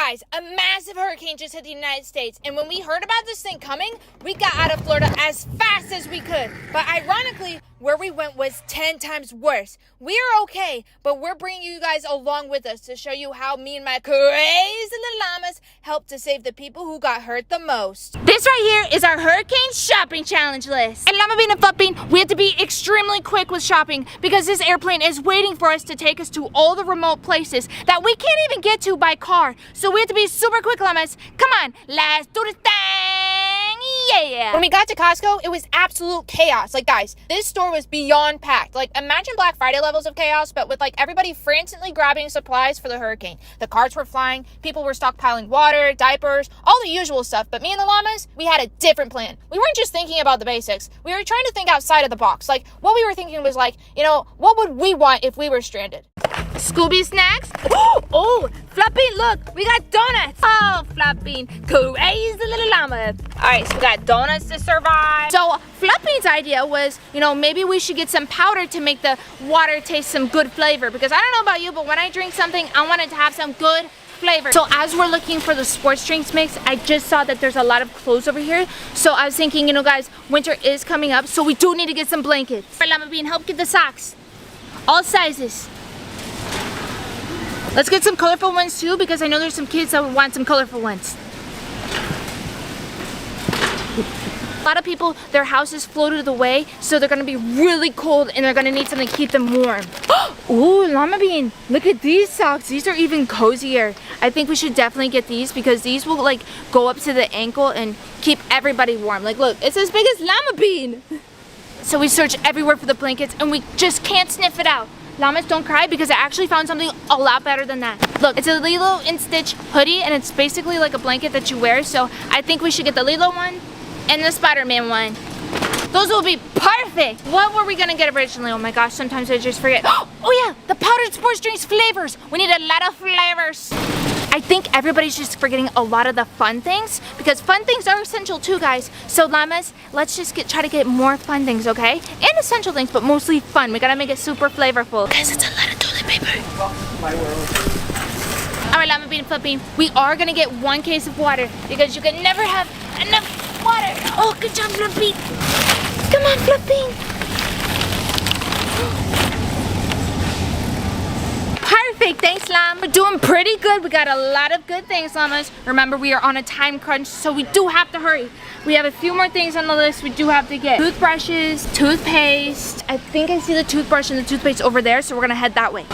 Guys, a massive hurricane just hit the United States, and when we heard about this thing coming, we got out of Florida as fast as we could. But ironically, where we went was 10 times worse. We are okay, but we're bringing you guys along with us to show you how me and my crazy little llamas helped to save the people who got hurt the most. This right here is our hurricane shopping challenge list. And Llama Bean and Fluff Bean, we have to be extremely quick with shopping because this airplane is waiting for us to take us to all the remote places that we can't even get to by car. So we have to be super quick, llamas. Come on, let's do this thing. Yeah. When we got to Costco, it was absolute chaos. Like, guys, this store was beyond packed. Like, imagine Black Friday levels of chaos, but with like everybody frantically grabbing supplies for the hurricane. The carts were flying, people were stockpiling water, diapers, all the usual stuff. But me and the llamas, we had a different plan. We weren't just thinking about the basics. We were trying to think outside of the box. Like, what we were thinking was like, you know, what would we want if we were stranded? Scooby snacks? Oh, Fluff Bean, look, we got donuts. Oh, Fluff Bean, crazy little llama. All right, so we got donuts to survive. So Fluff Bean's idea was, you know, maybe we should get some powder to make the water taste some good flavor. Because I don't know about you, but when I drink something, I want it to have some good flavor. So as we're looking for the sports drinks mix, I just saw that there's a lot of clothes over here. So I was thinking, you know, guys, winter is coming up, so we do need to get some blankets. All right, Llama Bean, help get the socks. All sizes. Let's get some colorful ones too, because I know there's some kids that would want some colorful ones. A lot of people, their houses floated away, so they're gonna be really cold and they're gonna need something to keep them warm. Ooh, Llama Bean, look at these socks. These are even cozier. I think we should definitely get these because these will like go up to the ankle and keep everybody warm. Like, look, it's as big as Llama Bean. So we searched everywhere for the blankets and we just can't sniff it out. Llamas, don't cry because I actually found something a lot better than that. Look, it's a Lilo & Stitch hoodie and it's basically like a blanket that you wear. So I think we should get the Lilo one and the Spider-Man one. Those will be perfect. What were we gonna get originally? Oh my gosh, sometimes I just forget. Oh yeah, the powdered sports drinks flavors. We need a lot of flavors. I think everybody's just forgetting a lot of the fun things because fun things are essential too, guys. So llamas, let's just try to get more fun things, okay? And essential things, but mostly fun. We gotta make it super flavorful. Guys, it's a lot of toilet paper. My world. All right, Llama Bean and Fluff Bean, we are gonna get 1 case of water because you can never have enough water. Oh, good job, Fluff Bean. Come on, Fluff Bean. Perfect, thanks, Llama. We're doing pretty good. We got a lot of good things, llamas. Remember, we are on a time crunch, so we do have to hurry. We have a few more things on the list we do have to get. Toothbrushes, toothpaste. I think I see the toothbrush and the toothpaste over there, so we're gonna head that way.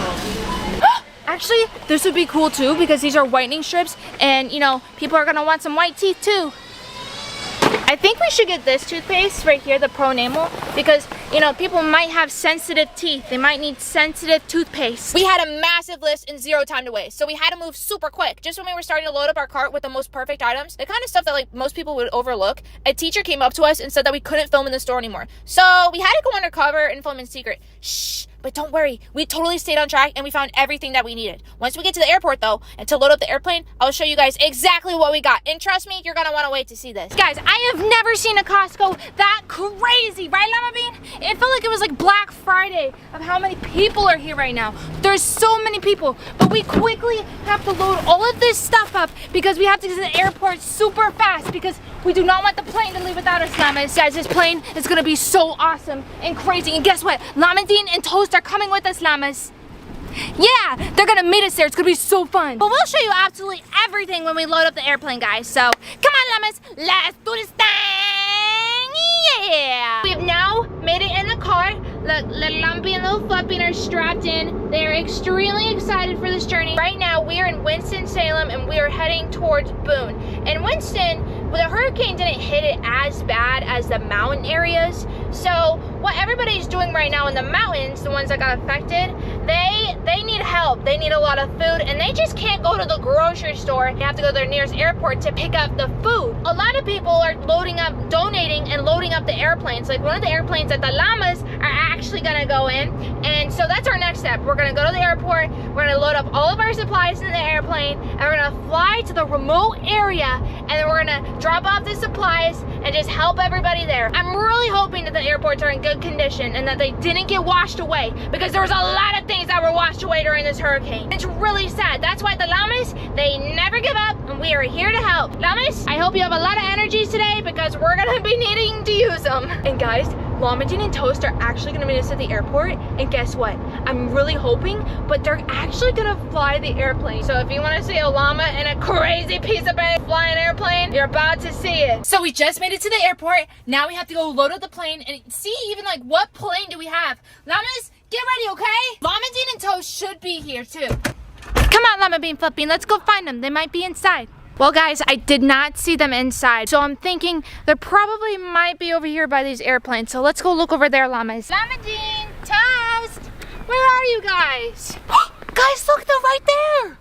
Actually, this would be cool too because these are whitening strips and, you know, people are gonna want some white teeth too. I think we should get this toothpaste right here, the Pro Enamel, because, you know, people might have sensitive teeth. They might need sensitive toothpaste. We had a massive list and 0 time to waste, so we had to move super quick. Just when we were starting to load up our cart with the most perfect items, the kind of stuff that like most people would overlook, a teacher came up to us and said that we couldn't film in the store anymore. So we had to go undercover and film in secret. Shh. But don't worry, we totally stayed on track and we found everything that we needed. Once we get to the airport though, and to load up the airplane, I'll show you guys exactly what we got. And trust me, you're gonna wanna wait to see this. Guys, I have never seen a Costco that crazy, right, Llama Bean? It felt like it was like Black Friday of how many people are here right now. There's so many people, but we quickly have to load all of this stuff up because we have to get to the airport super fast because we do not want the plane to leave without us, llamas. Guys, this plane is gonna be so awesome and crazy. And guess what? Llama Dean and Toast are coming with us, llamas. Yeah, they're gonna meet us there. It's gonna be so fun. But we'll show you absolutely everything when we load up the airplane, guys. So, come on, llamas. Let's do this thing. Yeah. We have now made it in the car. Look, little Lumpy and little Fluff Bean are strapped in. They are extremely excited for this journey. Right now, we are in Winston-Salem and we are heading towards Boone. In Winston, the hurricane didn't hit it as bad as the mountain areas. So what everybody's doing right now in the mountains, the ones that got affected, they need help. They need a lot of food and they just can't go to the grocery store. They have to go to their nearest airport to pick up the food. A lot of people are loading up, donating and loading up the airplanes. Like one of the airplanes that the llamas are actually gonna go in. And so that's our next step. We're gonna go to the airport, we're gonna load up all of our supplies in the airplane, and we're gonna fly to the remote area, and then we're gonna drop off the supplies and just help everybody there. I'm really hoping that the airports are in good condition and that they didn't get washed away because there was a lot of things that were washed away during this hurricane. It's really sad. That's why the llamas, they never give up. and we are here to help. Llamas, I hope you have a lot of energy today because we're gonna be needing to use them. And guys, Llama Jean and Toast are actually gonna meet us at the airport, and guess what? I'm really hoping, but they're actually gonna fly the airplane. So if you wanna see a llama and a crazy piece of bread fly an airplane, you're about to see it. So we just made it to the airport. Now we have to go load up the plane and see even like what plane do we have. Llamas, get ready, okay? Llama Jean and Toast should be here too. Come on, Llama Bean, Fluff Bean, let's go find them. They might be inside. Well guys, I did not see them inside, so I'm thinking they probably might be over here by these airplanes. So let's go look over there, llamas. Llama Jean, Toast, where are you guys? Guys, look, they're right there.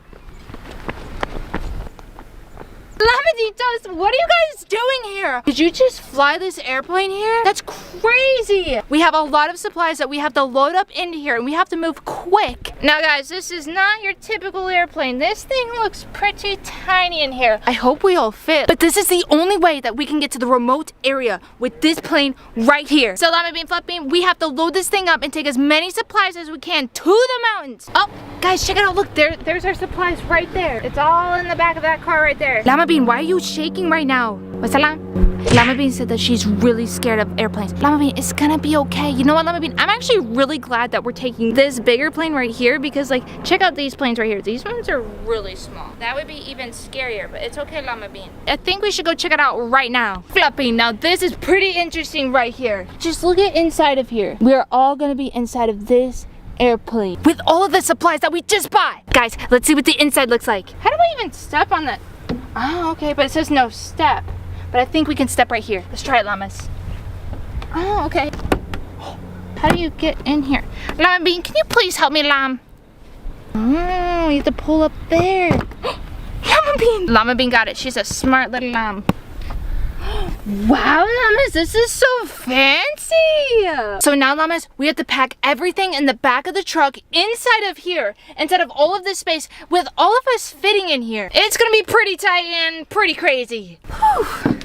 Llama Jean, Toast, what are you guys doing here? Did you just fly this airplane here? That's crazy. We have a lot of supplies that we have to load up into here, and we have to move quick. Now guys, this is not your typical airplane. This thing looks pretty tiny in here. I hope we all fit, but this is the only way that we can get to the remote area with this plane right here. So Llama Bean, Fluff Bean, we have to load this thing up and take as many supplies as we can to the mountains. Oh, guys, check it out. Look, there's our supplies right there. It's all in the back of that car right there. Llama Bean, why are you shaking right now? What's that, Llama Bean said that she's really scared of airplanes. Llama Bean, it's gonna be okay. You know what, Llama Bean? I'm actually really glad that we're taking this bigger plane right here because, like, check out these planes right here. These ones are really small. That would be even scarier, but it's okay, Llama Bean. I think we should go check it out right now. Fluff Bean, now this is pretty interesting right here. Just look at inside of here. We're all gonna be inside of this airplane with all of the supplies that we just bought. Guys, let's see what the inside looks like. How do I even step on that? Oh, okay, but it says no step. But I think we can step right here. Let's try it, llamas. Oh, okay. How do you get in here? Llama Bean, can you please help me, lamb? Oh, you have to pull up there. Llama Bean! Llama Bean got it. She's a smart little lamb. Wow, llamas, this is so fancy. So now, llamas, we have to pack everything in the back of the truck inside of here instead of all of this space with all of us fitting in here. It's gonna be pretty tight and pretty crazy. Whew.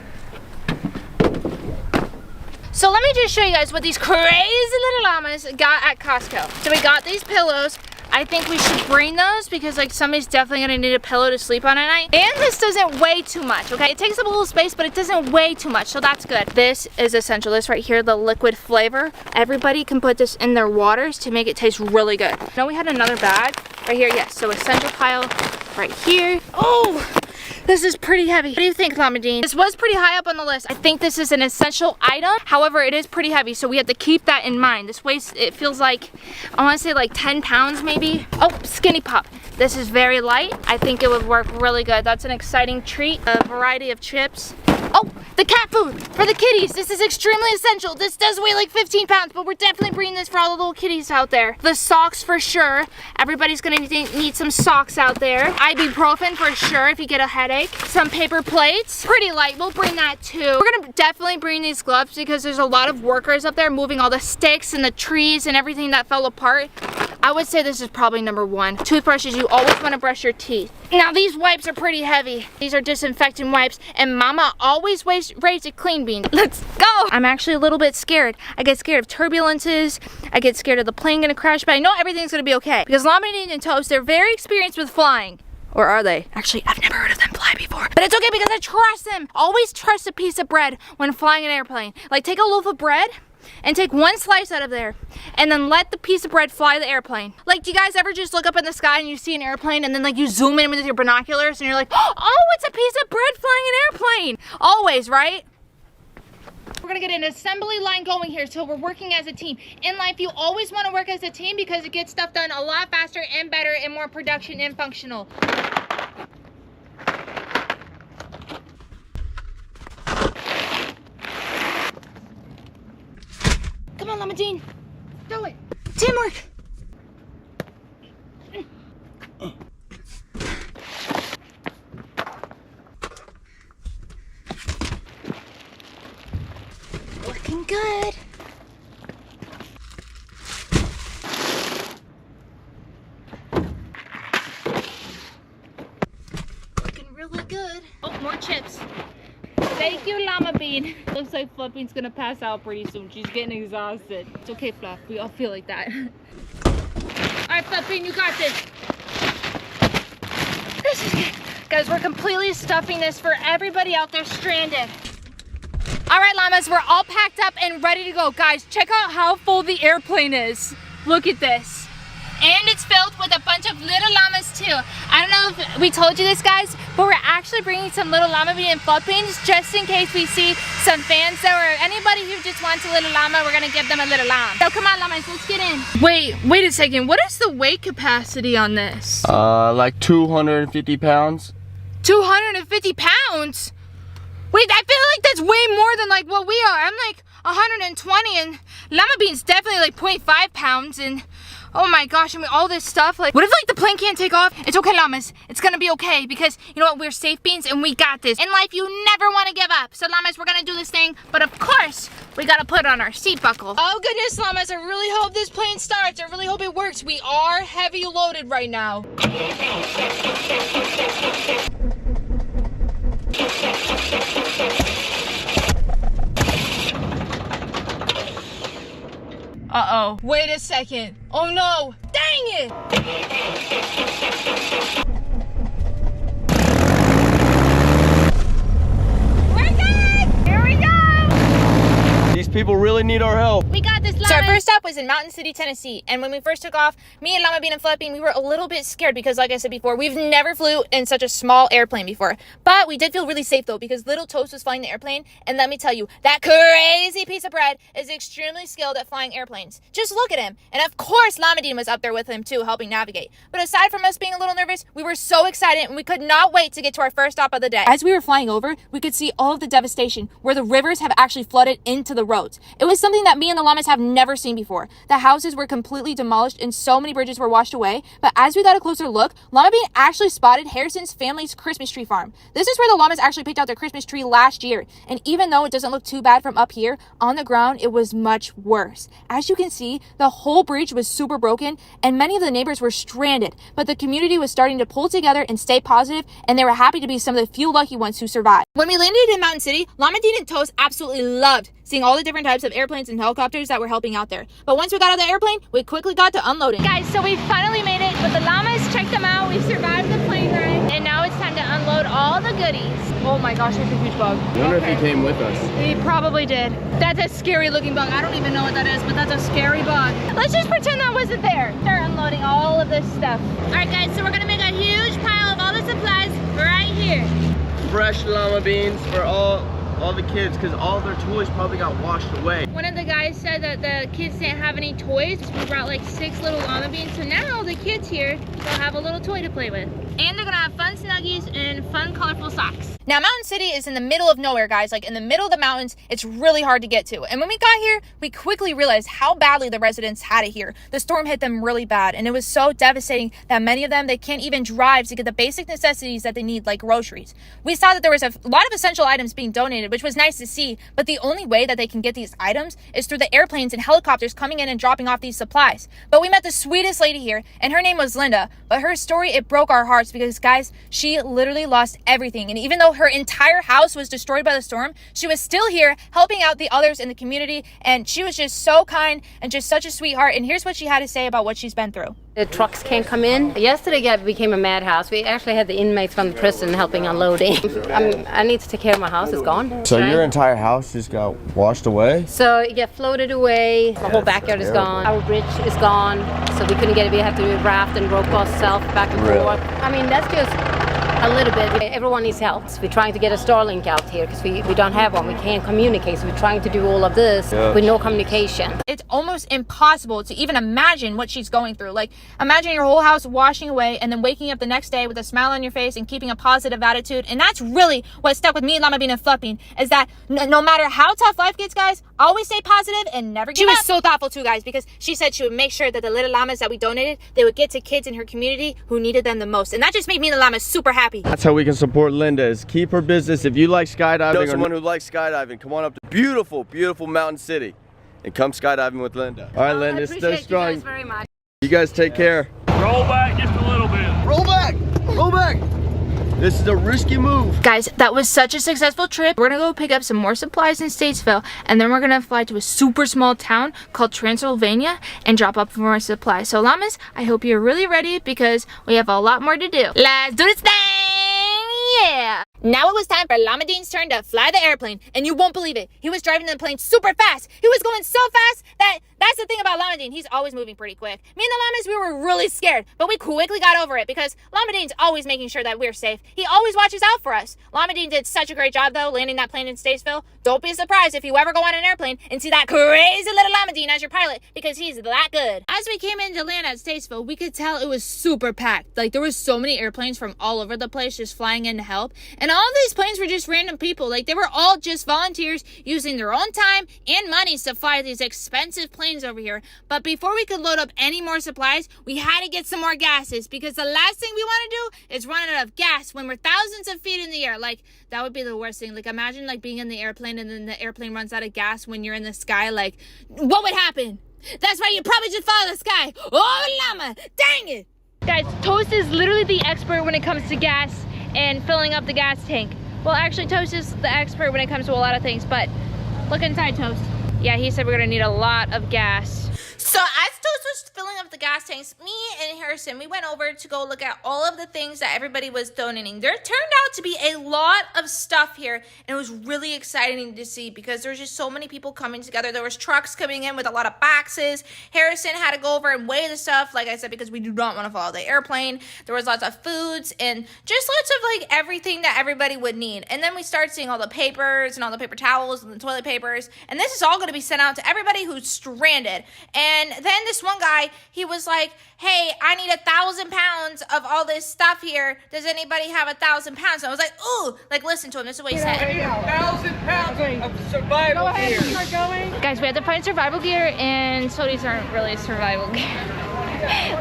So let me just show you guys what these crazy little llamas got at Costco. So we got these pillows. I think we should bring those because like somebody's definitely gonna need a pillow to sleep on at night. And this doesn't weigh too much, okay? It takes up a little space, but it doesn't weigh too much, so that's good. This is essential. This right here, the liquid flavor. Everybody can put this in their waters to make it taste really good. Now we had another bag right here, yes. So essential pile right here. Oh! This is pretty heavy. What do you think, Llama Jean? This was pretty high up on the list. I think this is an essential item. However, it is pretty heavy, so we have to keep that in mind. This weighs, it feels like, I want to say like 10 pounds maybe. Oh, Skinny Pop. This is very light. I think it would work really good. That's an exciting treat. A variety of chips. Oh, the cat food for the kitties. This is extremely essential. This does weigh like 15 pounds, but we're definitely bringing this for all the little kitties out there. The socks for sure. Everybody's gonna need some socks out there. Ibuprofen for sure if you get a headache. Some paper plates. Pretty light, we'll bring that too. We're gonna definitely bring these gloves because there's a lot of workers up there moving all the sticks and the trees and everything that fell apart. I would say this is probably number one. Toothbrushes, you always want to brush your teeth. Now these wipes are pretty heavy. These are disinfectant wipes, and Mama always raised a clean bean. Let's go! I'm actually a little bit scared. I get scared of turbulences. I get scared of the plane gonna crash, but I know everything's gonna be okay. Because Llama Jean and Toast, they're very experienced with flying. Or are they? Actually, I've never heard of them fly before. But it's okay because I trust them. Always trust a piece of bread when flying an airplane. Like take a loaf of bread and take one slice out of there and then let the piece of bread fly the airplane. Like, do you guys ever just look up in the sky and you see an airplane and then like you zoom in with your binoculars and you're like, oh, it's a piece of bread flying an airplane. Always, right? We're gonna get an assembly line going here, so we're working as a team. In life, you always wanna work as a team because it gets stuff done a lot faster and better and more production and functional. Come on, Llama Jean. Do it. Teamwork. Looking good. Looking really good. Oh, more chips. Thank you, Llama Bean. Looks like Fluff Bean's gonna pass out pretty soon. She's getting exhausted. It's okay, Fluff. We all feel like that. All right, Fluff Bean, you got this. This is good. Guys, we're completely stuffing this for everybody out there stranded. All right, llamas, we're all packed up and ready to go. Guys, check out how full the airplane is. Look at this. And it's filled with a bunch of little llamas too. I don't know if we told you this, guys, but we're actually bringing some little llama bean and floodplains just in case we see some fans there or anybody who just wants a little llama. We're gonna give them a little llama. So come on, llamas, let's get in. Wait a second. What is the weight capacity on this? Like 250 pounds. 250 pounds? Wait, I feel like that's way more than like what we are. I'm like 120 and llama bean's definitely like 0.5 pounds and oh my gosh, I mean all this stuff. Like, what if like the plane can't take off? It's okay, llamas. It's gonna be okay because you know what? We're safe beans and we got this. In life, you never want to give up. So llamas, we're gonna do this thing, but of course, we gotta put on our seat buckle. Oh goodness, llamas, I really hope this plane starts. I really hope it works. We are heavy loaded right now. Uh-oh. Wait a second. Oh no. Dang it! We're good! Here we go! These people really need our help. We got this, llamas. So our first stop was in Mountain City, Tennessee. And when we first took off, me and Llama Bean and Flood Bean, we were a little bit scared because like I said before, we've never flew in such a small airplane before. But we did feel really safe though because Little Toast was flying the airplane. And let me tell you, that crazy piece of bread is extremely skilled at flying airplanes. Just look at him. And of course, Llama Bean was up there with him too, helping navigate. But aside from us being a little nervous, we were so excited and we could not wait to get to our first stop of the day. As we were flying over, we could see all of the devastation where the rivers have actually flooded into the roads. It was something that me and the llamas have never seen before. The houses were completely demolished and so many bridges were washed away. But as we got a closer look, Llama Bean actually spotted Harrison's family's Christmas tree farm. This is where the llamas actually picked out their Christmas tree last year. And even though it doesn't look too bad from up here, on the ground, it was much worse. As you can see, the whole bridge was super broken and many of the neighbors were stranded. But the community was starting to pull together and stay positive, and they were happy to be some of the few lucky ones who survived. When we landed in Mountain City, Llama Bean and Toast absolutely loved seeing all the different types of airplanes and helicopters that were helping out there. But once we got out of the airplane, we quickly got to unloading. Guys, so we finally made it, but the llamas checked them out. We survived the plane ride, and now it's time to unload all the goodies. Oh my gosh, there's a huge bug. I wonder if he came with us. He probably did. That's a scary looking bug. I don't even know what that is, but that's a scary bug. Let's just pretend that wasn't there. Start unloading all of this stuff. All right, guys, so we're gonna make a huge pile of all the supplies right here. Fresh llama beans for all the kids, because all their toys probably got washed away. One of the guys said that the kids didn't have any toys. We brought like 6 little llama beans, so now the kids here will have a little toy to play with. And they're gonna have fun Snuggies and fun colorful socks. Now Mountain City is in the middle of nowhere, guys, like in the middle of the mountains. It's really hard to get to. And when we got here, we quickly realized how badly the residents had it here. The storm hit them really bad, and it was so devastating that many of them, they can't even drive to get the basic necessities that they need, like groceries. We saw that there was a lot of essential items being donated, which was nice to see, but the only way that they can get these items is through the airplanes and helicopters coming in and dropping off these supplies. But we met the sweetest lady here, and her name was Linda, but her story, it broke our hearts because, guys, she literally lost everything. And even though her entire house was destroyed by the storm, she was still here helping out the others in the community, and she was just so kind and just such a sweetheart. And here's what she had to say about what she's been through. The trucks can't come in. Yesterday it became a madhouse. We actually had the inmates from the prison helping unloading. I need to take care of my house. It's gone. So your entire house just got washed away? So it got floated away. The whole backyard is gone. Our bridge is gone. So we couldn't get it. We have to raft and rope ourselves back and forth. I mean, that's just a little bit. Everyone needs help. We're trying to get a Starlink out here because we don't have one. We can't communicate. So we're trying to do all of this with no communication. It's almost impossible to even imagine what she's going through. Like, imagine your whole house washing away and then waking up the next day with a smile on your face and keeping a positive attitude. And that's really what stuck with me and Llama Bean and Fluff Bean, is that no matter how tough life gets, guys, always stay positive and never give up. She was so thoughtful too, guys, because she said she would make sure that the little llamas that we donated, they would get to kids in her community who needed them the most. And that just made me and the llamas super happy. That's how we can support Linda, is keep her business. If you like skydiving, know someone who likes skydiving, come on up to beautiful, beautiful Mountain City and come skydiving with Linda. All right, Linda, stay strong. You guys very much. You guys take care. Roll back just a little bit. Roll back! Roll back! This is a risky move. Guys, that was such a successful trip. We're gonna go pick up some more supplies in Statesville, and then we're gonna fly to a super small town called Transylvania and drop off more supplies. So llamas, I hope you're really ready because we have a lot more to do. Let's do this thing! Now it was time for Llama Dean's turn to fly the airplane, and you won't believe it. He was driving the plane super fast. He was going so fast that that's the thing about Llama Dean. He's always moving pretty quick. Me and the llamas, we were really scared, but we quickly got over it because Llama Dean's always making sure that we're safe. He always watches out for us. Llama Dean did such a great job, though, landing that plane in Statesville. Don't be surprised if you ever go on an airplane and see that crazy little Llama Dean as your pilot because he's that good. As we came in to land at Statesville, we could tell it was super packed. Like, there was so many airplanes from all over the place just flying in to help. And all of these planes were just random people. Like, they were all just volunteers using their own time and money to fly these expensive planes over here. But before we could load up any more supplies, we had to get some more gases because the last thing we want to do is run out of gas when we're thousands of feet in the air. Like, that would be the worst thing. Like, imagine like being in the airplane and then the airplane runs out of gas when you're in the sky. Like, what would happen? That's why you probably just follow the sky. Oh, llama, dang it. Guys, Toast is literally the expert when it comes to gas and filling up the gas tank. Well, actually, Toast is the expert when it comes to a lot of things, but look inside, Toast. Yeah, he said we're gonna need a lot of gas. So as Toast was filling up the gas tanks, me and Harrison, we went over to go look at all of the things that everybody was donating. There turned out to be a lot of stuff here, and it was really exciting to see because there was just so many people coming together. There was trucks coming in with a lot of boxes. Harrison had to go over and weigh the stuff, like I said, because we do not want to follow the airplane. There was lots of foods and just lots of like everything that everybody would need. And then we started seeing all the papers and all the paper towels and the toilet papers, and this is all going to be sent out to everybody who's stranded. And then this one guy, he was like, hey, I need 1,000 pounds of all this stuff here. Does anybody have 1,000 pounds? And I was like, ooh, like listen to him. This is what he said. 1,000 pounds of survival gear. Guys, we had to find survival gear, and sodas aren't really survival gear.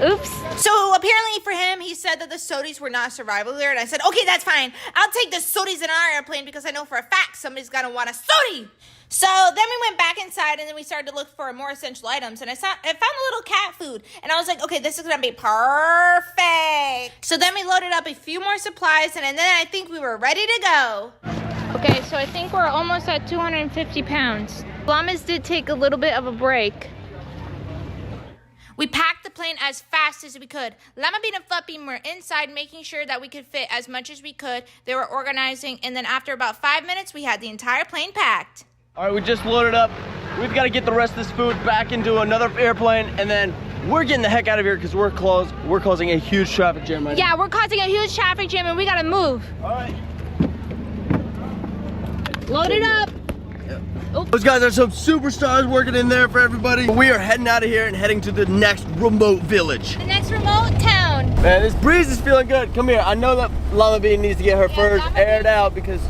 Oops. So apparently for him, he said that the sodies were not survival gear, and I said, okay, that's fine. I'll take the sodies in our airplane because I know for a fact somebody's gonna want a sodie. So then we went back inside and then we started to look for more essential items, and I found a little cat food, and I was like, okay, this is gonna be perfect. So then we loaded up a few more supplies, and then I think we were ready to go. Okay, so I think we're almost at 250 pounds. Llamas did take a little bit of a break. We packed the plane as fast as we could. Llama Bean and Fluff Bean were inside making sure that we could fit as much as we could. They were organizing, and then after about 5 minutes, we had the entire plane packed. All right, we just loaded up. We've got to get the rest of this food back into another airplane, and then we're getting the heck out of here because we're causing a huge traffic jam right now. Yeah, we're causing a huge traffic jam, and we gotta move. All right. Load it up. Those guys are some superstars working in there for everybody. We are heading out of here and heading to the next remote village. The next remote town. Man, this breeze is feeling good. Come here. I know that Llama Bean needs to get her furs aired out because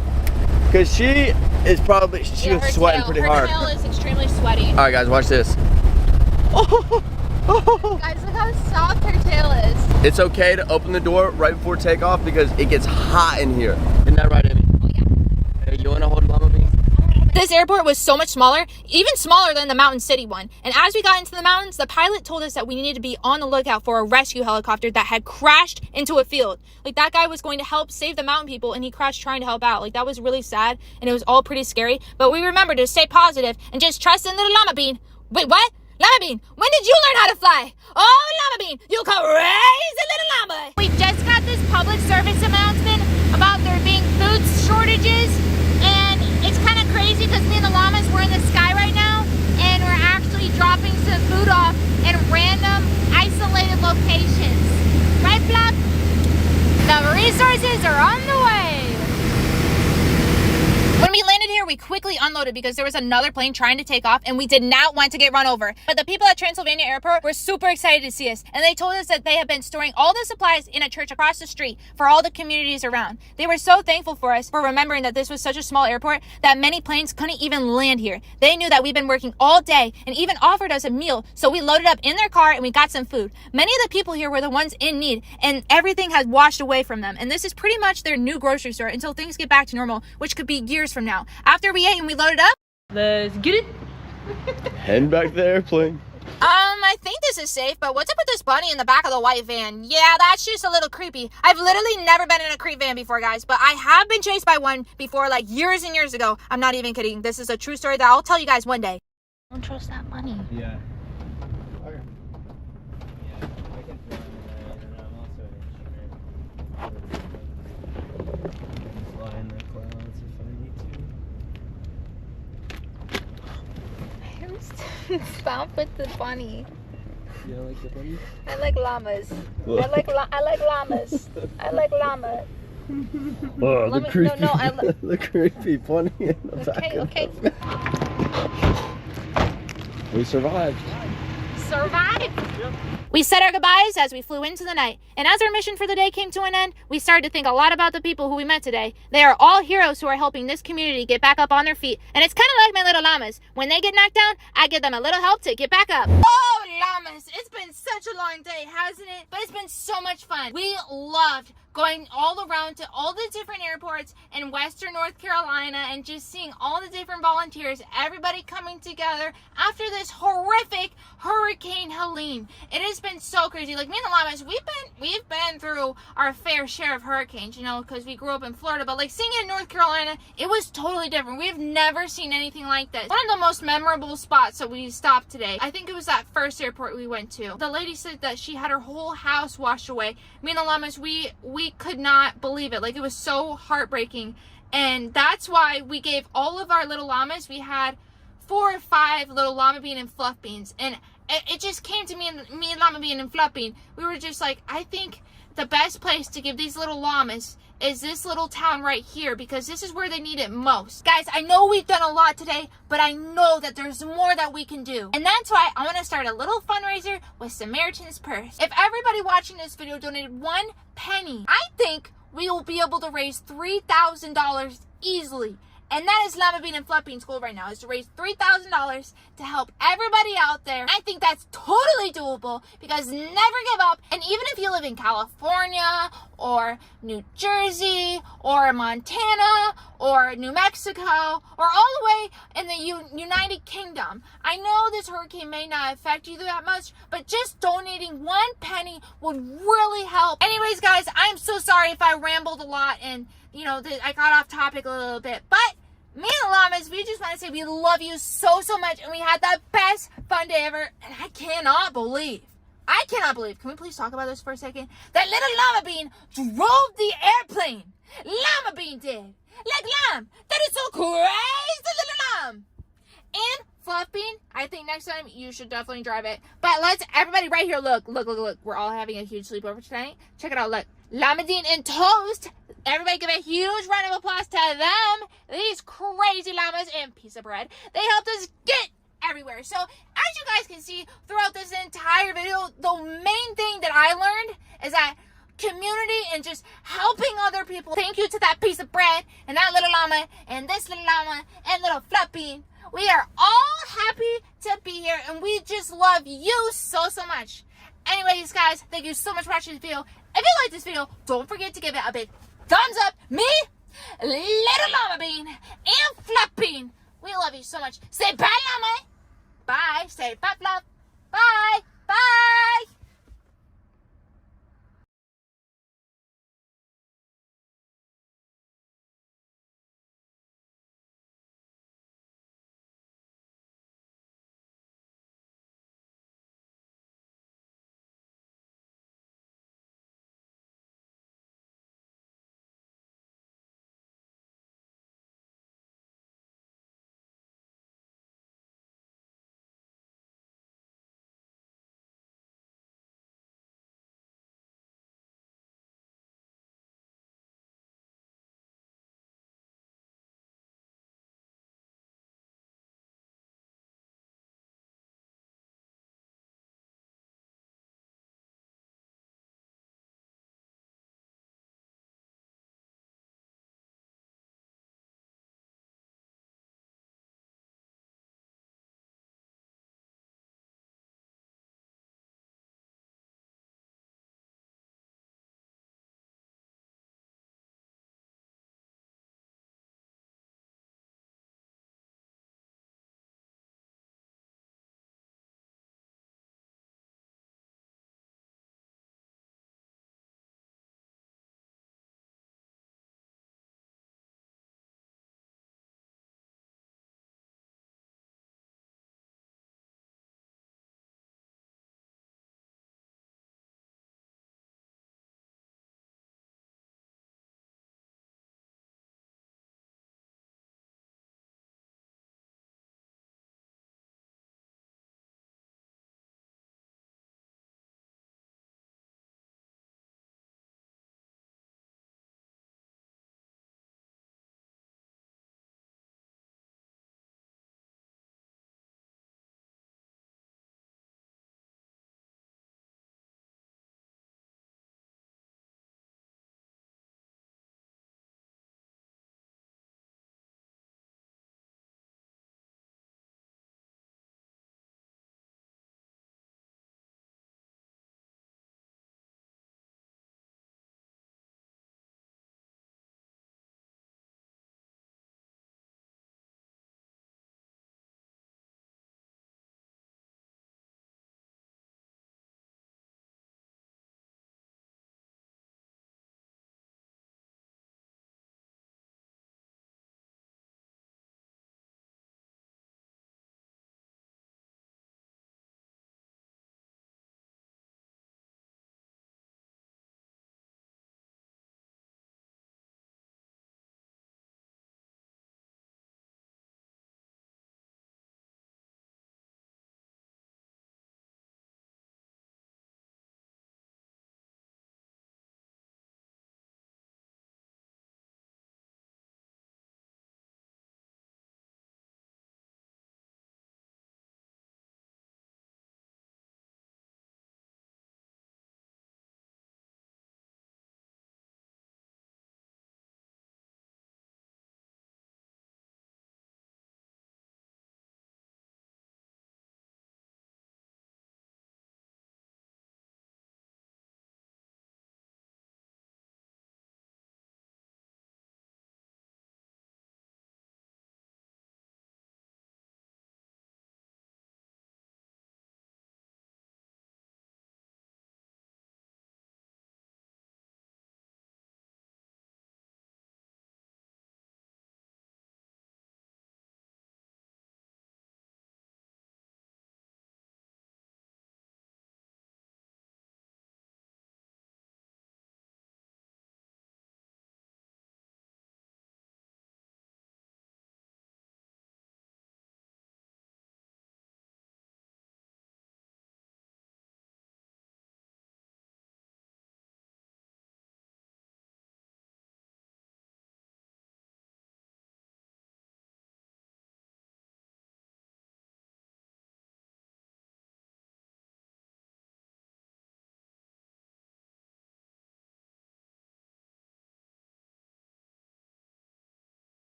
she is probably, she was sweating pretty hard. Her tail is extremely sweaty. All right, guys, watch this. Guys, look how soft her tail is. It's okay to open the door right before takeoff because it gets hot in here. Isn't that right, Amyy? Oh, yeah. Hey, you want to hold Llama Bean? This airport was so much smaller, even smaller than the Mountain City one. And as we got into the mountains, the pilot told us that we needed to be on the lookout for a rescue helicopter that had crashed into a field. Like, that guy was going to help save the mountain people, and he crashed trying to help out. Like, that was really sad, and it was all pretty scary. But we remembered to stay positive and just trust in little Llama Bean. Wait, what? Llama Bean, when did you learn how to fly? Oh, Llama Bean, you crazy little llama. We just got this public service announcement about there being food shortages, and it's kind of crazy because me and the llamas, we're in the sky right now, and we're actually dropping some food off in random, isolated locations. Right, Fluff? The resources are on the way. When we landed here, we quickly unloaded because there was another plane trying to take off, and we did not want to get run over. But the people at Transylvania Airport were super excited to see us, and they told us that they have been storing all the supplies in a church across the street for all the communities around. They were so thankful for us for remembering that this was such a small airport that many planes couldn't even land here. They knew that we've been working all day and even offered us a meal, so we loaded up in their car and we got some food. Many of the people here were the ones in need, and everything has washed away from them, and this is pretty much their new grocery store until things get back to normal, which could be years from now. After we ate and we loaded up, let's get it. Heading back to the airplane. I think this is safe, but what's up with this bunny in the back of the white van? Yeah, that's just a little creepy. I've literally never been in a creep van before, guys, but I have been chased by one before, like years and years ago. I'm not even kidding. This is a true story that I'll tell you guys one day. Don't trust that bunny. Yeah. Okay. Yeah, I can throw it in there, and I'm also an instrument. Fly in there. Stop with the bunny. You don't like the bunny? I like llamas. I like llamas. I like llama. Oh, the creepy, no, the creepy bunny in the back. Okay. We survived. Survive. We said our goodbyes as we flew into the night. And as our mission for the day came to an end, we started to think a lot about the people who we met today. They are all heroes who are helping this community get back up on their feet. And it's kind of like my little llamas. When they get knocked down, I give them a little help to get back up. Oh, llamas. It's been such a long day, hasn't it? But it's been so much fun. We loved going all around to all the different airports in Western North Carolina and just seeing all the different volunteers, everybody coming together after this horrific Hurricane Helene. It has been so crazy. Like, me and the llamas, we've been through our fair share of hurricanes, you know, because we grew up in Florida, but like seeing it in North Carolina, it was totally different. We've never seen anything like this. One of the most memorable spots that we stopped today, I think it was that first airport we went to. The lady said that she had her whole house washed away. Me and the llamas, we could not believe it. Like, it was so heartbreaking. And that's why we gave all of our little llamas, we had 4 or 5 little llama bean and fluff beans. And it just came to me and llama bean and fluff bean. We were just like, I think the best place to give these little llamas is this little town right here, because this is where they need it most. Guys, I know we've done a lot today, but I know that there's more that we can do. And that's why I want to start a little fundraiser with Samaritan's Purse. If everybody watching this video donated 1 penny, I think we will be able to raise $3,000 easily. And that is Llama Bean and Fluff Bean's goal right now, is to raise $3,000 to help everybody out there. I think that's totally doable, because never give up. And even if you live in California or New Jersey or Montana or New Mexico or all the way in the United Kingdom, I know this hurricane may not affect you that much, but just donating 1 penny would really help. Anyways, guys, I'm so sorry if I rambled a lot and, you know, I got off topic a little bit, but me and the llamas, we just want to say we love you so much, and we had the best fun day ever. And I cannot believe, can we please talk about this for a second? That little llama bean drove the airplane. Llama bean did. Like, lamb, that is so crazy, little lamb. And Fluff Bean, I think next time you should definitely drive it. But let's, everybody right here, look. We're all having a huge sleepover tonight. Check it out, look. Llama Bean and Toast. Everybody give a huge round of applause to them. These crazy llamas and piece of bread. They helped us get everywhere. So, as you guys can see throughout this entire video, the main thing that I learned is that community and just helping other people. Thank you to that piece of bread and that little llama and this little llama and little Fluff Bean. We are all happy to be here, and we just love you so much. Anyways, guys, thank you so much for watching this video. If you like this video, don't forget to give it a big thumbs up. Me, little llama bean, and Fluff Bean, we love you so much. Say bye, llama. Bye. Say bye, Fluff.